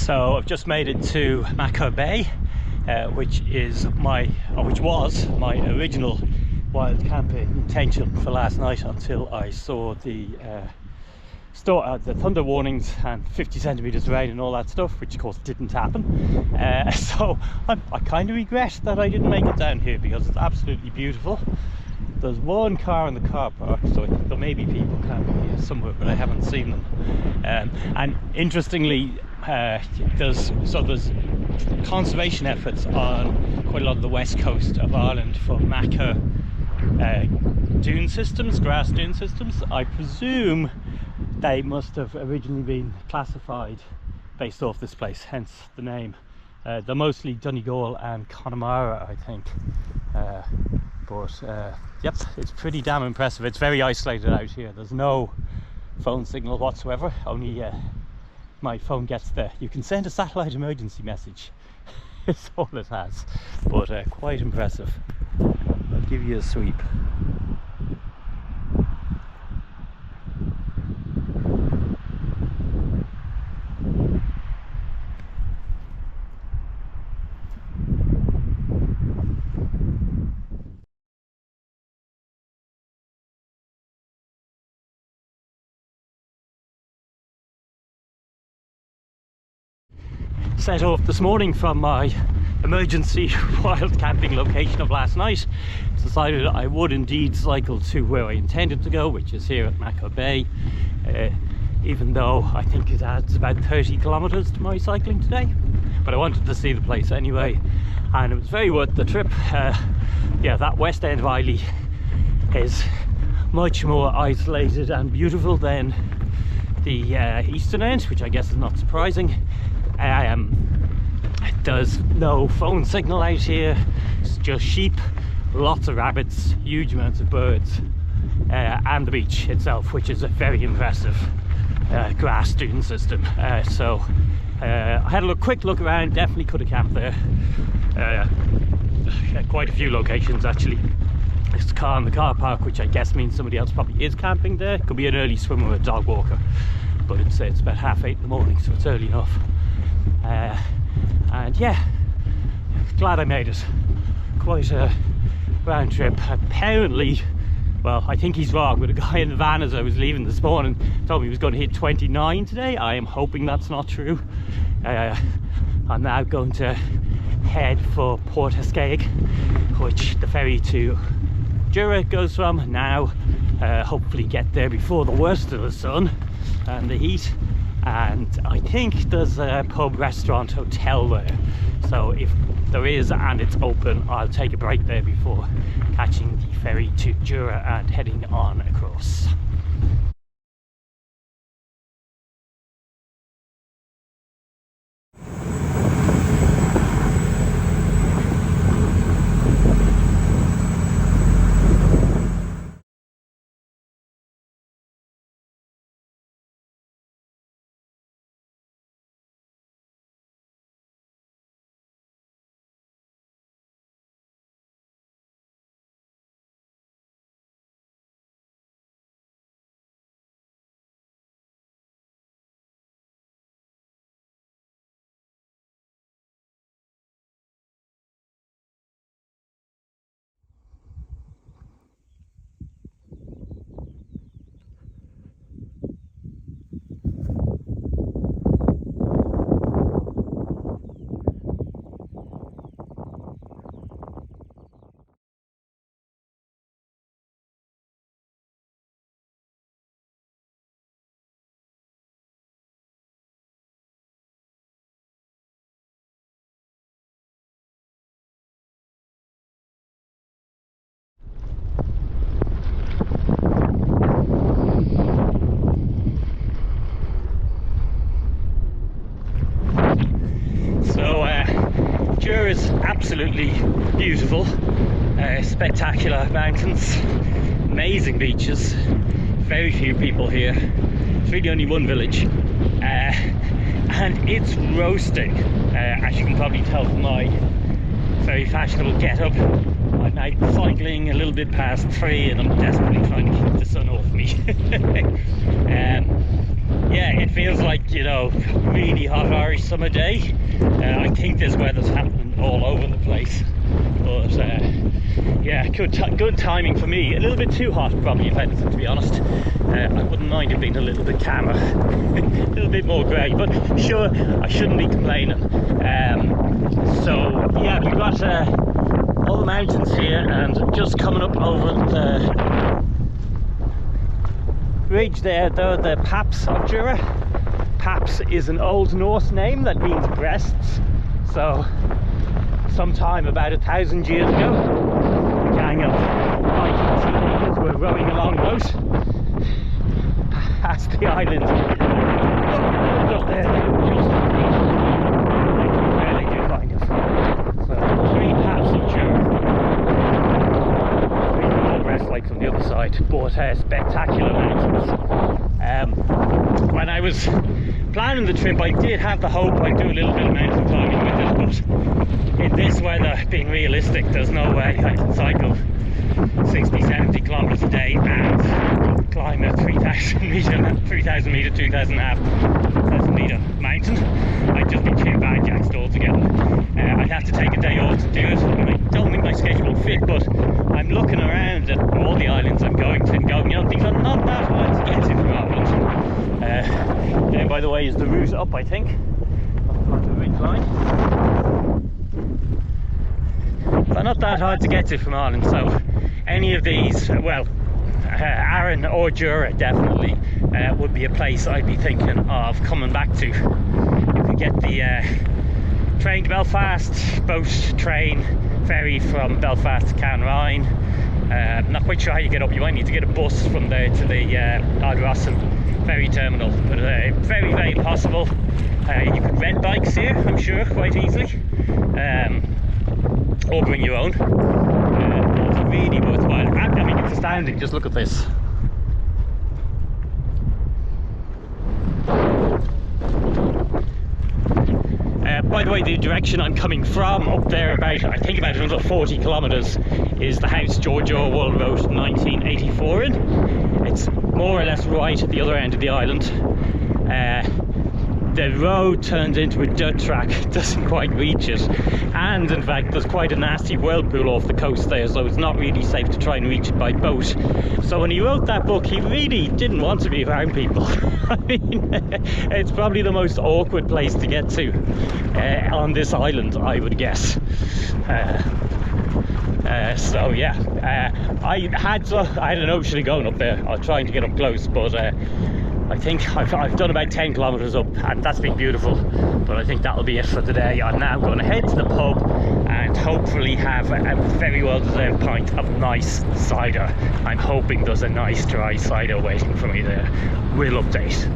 So I've just made it to Machir Bay, which was my original wild camping intention for last night, until I saw the thunder warnings and 50 centimeters rain and all that stuff, which of course didn't happen. So I kind of regret that I didn't make it down here, because it's absolutely beautiful. There's one car in the car park, so there may be people camping here somewhere, but I haven't seen them. And interestingly, there's conservation efforts on quite a lot of the west coast of Ireland for Machir dune systems, grass dune systems. I presume they must have originally been classified based off this place, hence the name. They're mostly Donegal and Connemara, I think. Yep, it's pretty damn impressive. It's very isolated out here. There's no phone signal whatsoever. Only my phone gets there. You can send a satellite emergency message. It's all it has. But quite impressive. I'll give you a sweep. Set off this morning from my emergency wild camping location of last night. Decided I would indeed cycle to where I intended to go, which is here at Machir Bay, even though I think it adds about 30 kilometers to my cycling today. But I wanted to see the place anyway, and it was very worth the trip. Yeah, that west end of Islay is much more isolated and beautiful than the eastern end, which I guess is not surprising. There's no phone signal out here. It's just sheep, lots of rabbits, huge amounts of birds, and the beach itself, which is a very impressive grass dune system. So I had a quick look around. Definitely could have camped there. Quite a few locations actually. This car in the car park, which I guess means somebody else probably is camping there. Could be an early swimmer or a dog walker, but it's about 8:30 in the morning, so it's early enough. And yeah, glad I made it. Quite a round trip. Apparently, well, I think he's wrong, but a guy in the van as I was leaving this morning told me he was going to hit 29 today. I am hoping that's not true. I'm now going to head for Port Asksig, which the ferry to Jura goes from. Now hopefully get there before the worst of the sun and the heat. And I think there's a pub, restaurant, hotel there, so if there is and it's open, I'll take a break there before catching the ferry to Jura and heading on across. Jura is absolutely beautiful, spectacular mountains, amazing beaches, very few people here. It's really only one village, and it's roasting, as you can probably tell from my very fashionable get-up. I'm now cycling a little bit past 3 and I'm desperately trying to keep the sun off me. yeah, it feels like, you know, really hot Irish summer day. I think this weather's happening all over the place, but yeah, good timing for me. A little bit too hot probably, if anything, to be honest. I wouldn't mind it being a little bit calmer, a little bit more grey, but sure, I shouldn't be complaining. So yeah, we've got all the mountains here, and just coming up over the ridge there, the Paps of Jura. Paps is an Old Norse name that means breasts. So sometime about 1,000 years ago, a gang of Viking teenagers were rowing along boat past the island. Up there, just where they do kind of. So 3 Paps of Jura. Like from the other side, but spectacular mountains. When I was planning the trip, I did have the hope I'd do a little bit of mountain climbing with it, but in this weather, being realistic, there's no way I can cycle 60-70 kilometers a day and climb a 3,000 meter, 2,500 meter mountain. I'd just be too bad jacked altogether. I'd have to take a day off to do it, and I don't think my schedule will fit, but I'm looking around at all the islands I'm going to and going, you know, these are not that hard to get to from Ireland. There, by the way, is the route up, I think, onto the ridge line. They're not that hard to get to from Ireland, so any of these, well, Arran or Jura definitely would be a place I'd be thinking of coming back to. You could get the train to Belfast, boat, train, ferry from Belfast to Canrine. Not quite sure how you get up. You might need to get a bus from there to the Ardrossan ferry terminal, but very, very possible. You could rent bikes here, I'm sure, quite easily, or bring your own. It's really worthwhile. I mean, it's astounding. Just look at this. By the way, the direction I'm coming from up there, I think about another 40 kilometers, is the house George Orwell wrote 1984 in. It's more or less right at the other end of the island. The road turns into a dirt track, it doesn't quite reach it, and in fact there's quite a nasty whirlpool off the coast there, so it's not really safe to try and reach it by boat. So when he wrote that book, he really didn't want to be around people. I mean, it's probably the most awkward place to get to on this island, I would guess. So yeah, I had an option of going up there. I was trying to get up close, but I think I've done about 10 kilometers up, and that's been beautiful, but I think that'll be it for today. I'm now going to head to the pub and hopefully have a very well deserved pint of nice cider. I'm hoping there's a nice dry cider waiting for me there. We'll update.